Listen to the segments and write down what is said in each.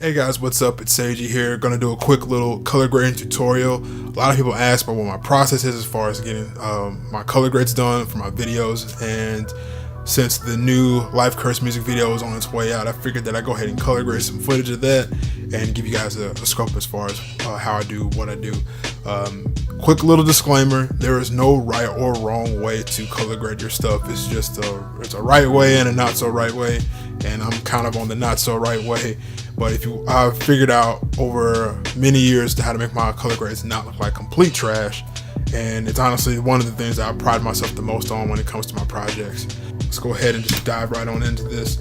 Hey guys, what's up? It's Seiji here. Gonna do a quick little color grading tutorial. A lot of people ask about what my process is as far as getting my color grades done for my videos, and since the new Life Curse music video is on its way out, I figured that I'd go ahead and color grade some footage of that and give you guys a scope as far as how I do what I do. Quick little disclaimer, there is no right or wrong way to color grade your stuff. It's just it's a right way and a not so right way, and I'm kind of on the not so right way. But I've figured out over many years how to make my color grades not look like complete trash, and it's honestly one of the things that I pride myself the most on when it comes to my projects. Let's go ahead and just dive right on into this.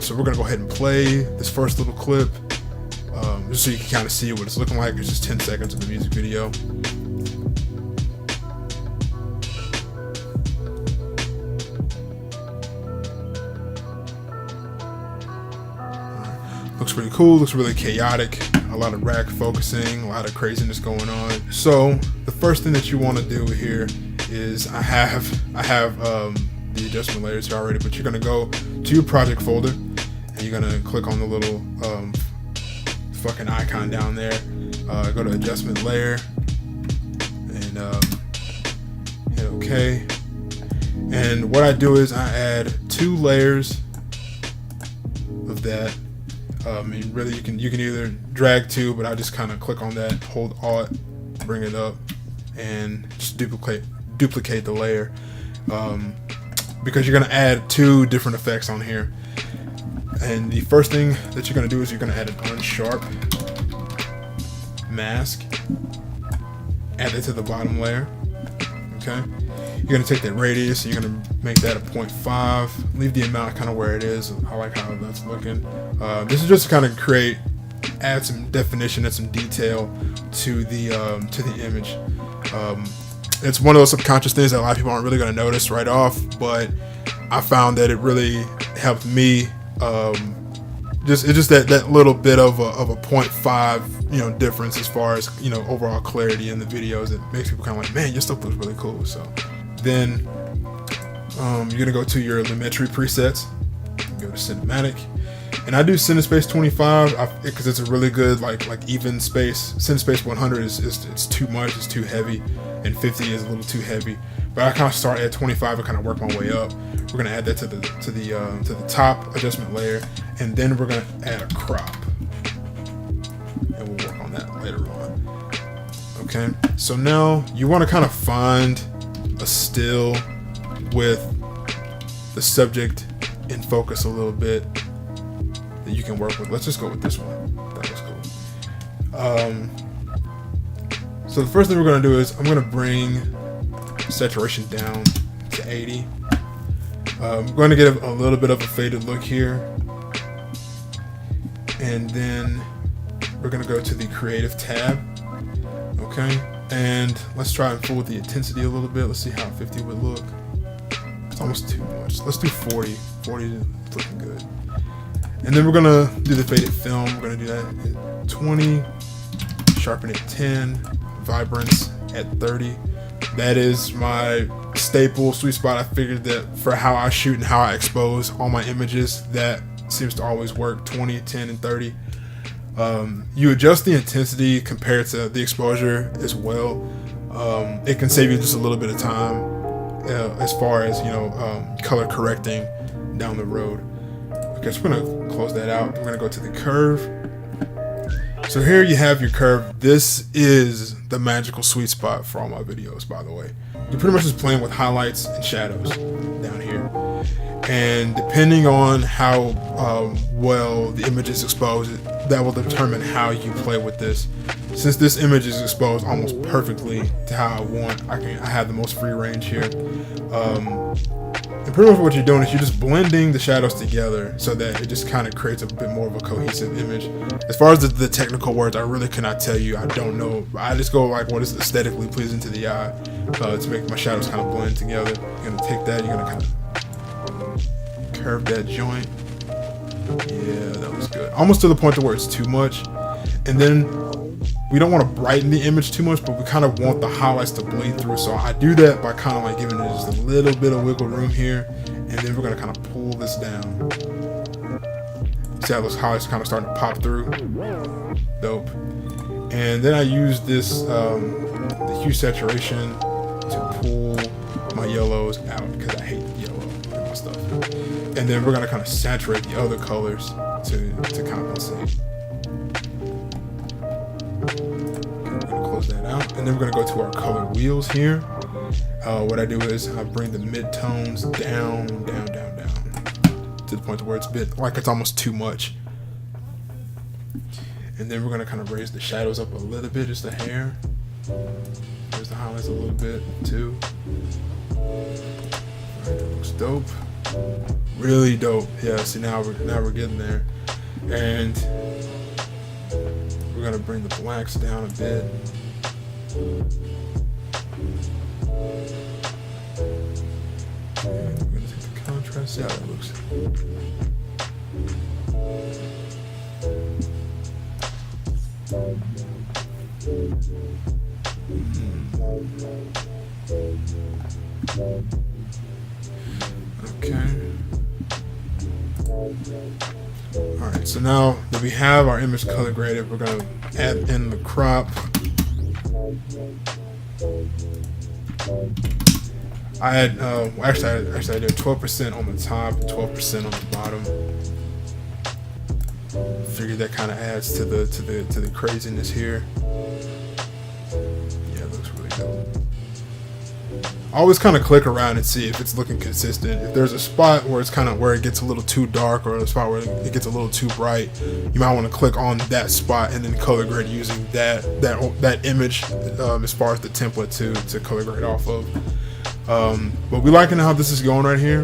So we're gonna go ahead and play this first little clip, just so you can kind of see what it's looking like. It's just 10 seconds of the music video. Looks pretty cool, looks really chaotic, a lot of rack focusing, a lot of craziness going on. So the first thing that you want to do here is I have the adjustment layers here already, but you're going to go to your project folder and you're going to click on the little fucking icon down there, go to adjustment layer and hit OK. And what I do is I add 2 layers of that. And really you can either drag 2, but I just kind of click on that, hold Alt, bring it up, and just duplicate the layer, because you're going to add 2 different effects on here. And the first thing that you're going to do is you're going to add an unsharp mask, add it to the bottom layer. Okay, you're going to take that radius and you're going to make that a 0.5, leave the amount kind of where it is. I like how that's looking. This is just to kind of add some definition and some detail to the image. It's one of those subconscious things that a lot of people aren't really going to notice right off, but I found that it really helped me. It's just that little bit of a 0.5 difference as far as overall clarity in the videos. It makes people kind of like, man, your stuff looks really cool. So then you're gonna go to your Lumetri presets, go to cinematic, and I do Cinespace 25 because it's a really good like even space. Cinespace 100 it's too much, it's too heavy, and 50 is a little too heavy. But I kind of start at 25 and kind of work my way up. We're gonna add that to the top adjustment layer, and then we're gonna add a crop, and we'll work on that later on. Okay, so now you want to kind of find a still with the subject in focus a little bit that you can work with. Let's just go with this one. That looks cool. So the first thing we're gonna do is I'm gonna bring saturation down to 80. I'm going to get a little bit of a faded look here, and then we're going to go to the creative tab. Okay, and let's try and fool with the intensity a little bit. Let's see how 50 would look. It's almost too much. Let's do 40. 40 is looking good. And then we're going to do the faded film. We're going to do that at 20, sharpen at 10, vibrance at 30. That is my staple sweet spot. I figured that for how I shoot and how I expose all my images, that seems to always work. 20, 10, and 30. You adjust the intensity compared to the exposure as well. It can save you just a little bit of time as far as color correcting down the road. Okay, so we're gonna close that out. We're gonna go to the curve. So here you have your curve. This is the magical sweet spot for all my videos, by the way. You're pretty much just playing with highlights and shadows down here. And depending on how well the image is exposed, that will determine how you play with this. Since this image is exposed almost perfectly to how I want, I have the most free range here. And pretty much what you're doing is you're just blending the shadows together so that it just kind of creates a bit more of a cohesive image. As far as the technical words, I really cannot tell you. I don't know. I just go like what is aesthetically pleasing to the eye to make my shadows kind of blend together. You're gonna take that, you're gonna kind of curve that joint. Yeah, that was good. Almost to the point to where it's too much. And then we don't want to brighten the image too much, but we kind of want the highlights to bleed through. So I do that by kind of like giving it just a little bit of wiggle room here, and then we're going to kind of pull this down. See how those highlights kind of starting to pop through? Dope. And then I use this, the hue saturation to pull my yellows out because I hate yellow in my stuff. And then we're gonna kind of saturate the other colors to compensate. Okay, we're gonna close that out, and then we're gonna go to our color wheels here. What I do is I bring the mid-tones down to the point where it's a bit like it's almost too much. And then we're gonna kind of raise the shadows up a little bit, just a hair. Raise the highlights a little bit too. Alright, that looks dope. Really dope. Yeah, see now we're getting there. And we're gonna bring the blacks down a bit. And we're gonna take the contrast. Yeah, that looks. Okay. Alright, so now that we have our image color graded, we're going to add in the crop. I had, actually I did 12% on the top, 12% on the bottom. Figured that kind of adds to the craziness here. Yeah, it looks really dope. I always kind of click around and see if it's looking consistent. If there's a spot where it's kind of where it gets a little too dark, or a spot where it gets a little too bright, you might want to click on that spot and then color grade using that image as far as the template to color grade off of. But we liking how this is going right here.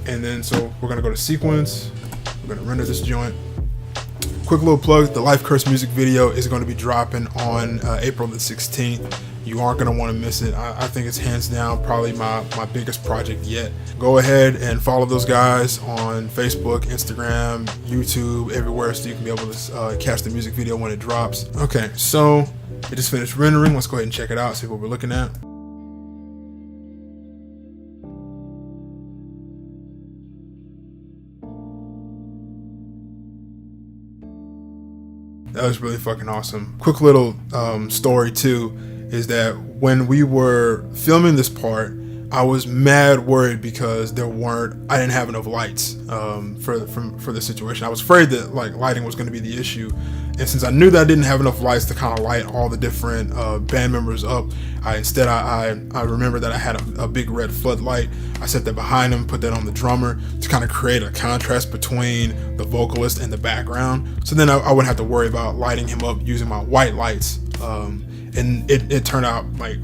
And then so we're gonna go to sequence. We're gonna render this joint. Quick little plug: the Life Curse music video is going to be dropping on April the 16th. You aren't going to want to miss it. I think it's hands down probably my biggest project yet. Go ahead and follow those guys on Facebook, Instagram, YouTube, everywhere, so you can be able to catch the music video when it drops. Okay, so it just finished rendering. Let's go ahead and check it out, see what we're looking at. That was really fucking awesome. Quick little story too is that when we were filming this part, I was mad worried because I didn't have enough lights for the situation. I was afraid that like lighting was going to be the issue, and since I knew that I didn't have enough lights to kind of light all the different band members up, I remember that I had a big red floodlight. I set that behind him, put that on the drummer to kind of create a contrast between the vocalist and the background. So then I wouldn't have to worry about lighting him up using my white lights. And it turned out like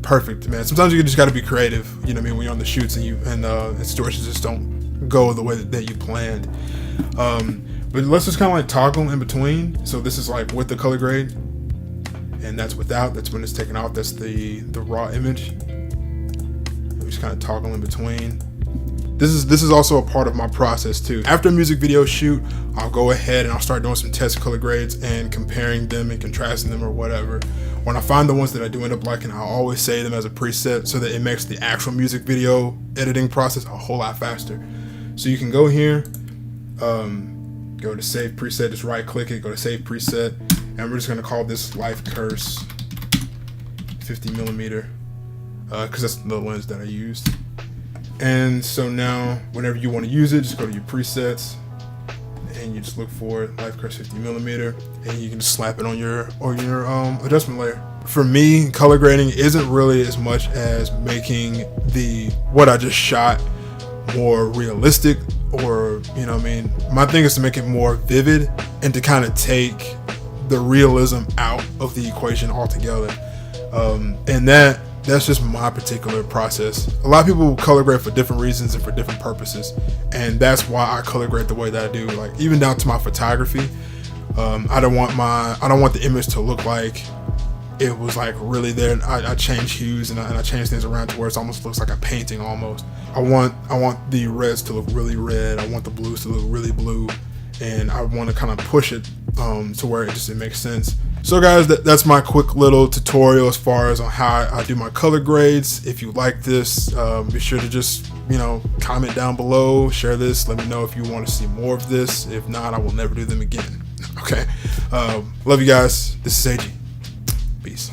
perfect, man. Sometimes you just got to be creative, you know what I mean, when you're on the shoots and situations just don't go the way that you planned. But let's just kind of like toggle in between. So this is like with the color grade, and that's without. That's when it's taken off. That's the raw image. We just kind of toggle in between. This is also a part of my process too. After a music video shoot, I'll go ahead and I'll start doing some test color grades and comparing them and contrasting them or whatever. When I find the ones that I do end up liking, I'll always save them as a preset so that it makes the actual music video editing process a whole lot faster. So you can go here, go to save preset, just right click it, go to save preset, and we're just gonna call this Life Curse 50mm, because that's the lens that I used. And so now, whenever you want to use it, just go to your presets, and you just look for Life Curse 50mm, and you can just slap it on your adjustment layer. For me, color grading isn't really as much as making what I just shot more realistic, or you know what I mean. My thing is to make it more vivid and to kind of take the realism out of the equation altogether. And that's just my particular process. A lot of people color grade for different reasons and for different purposes, and that's why I color grade the way that I do. Like even down to my photography, I don't want the image to look like it was like really there. I change hues and I change things around to where it almost looks like a painting almost. I want the reds to look really red. I want the blues to look really blue, and I want to kind of push it to where it makes sense. So guys, that's my quick little tutorial as far as on how I do my color grades. If you like this, be sure to just, comment down below, share this, let me know if you want to see more of this. If not, I will never do them again. Okay. Love you guys. This is AG. Peace.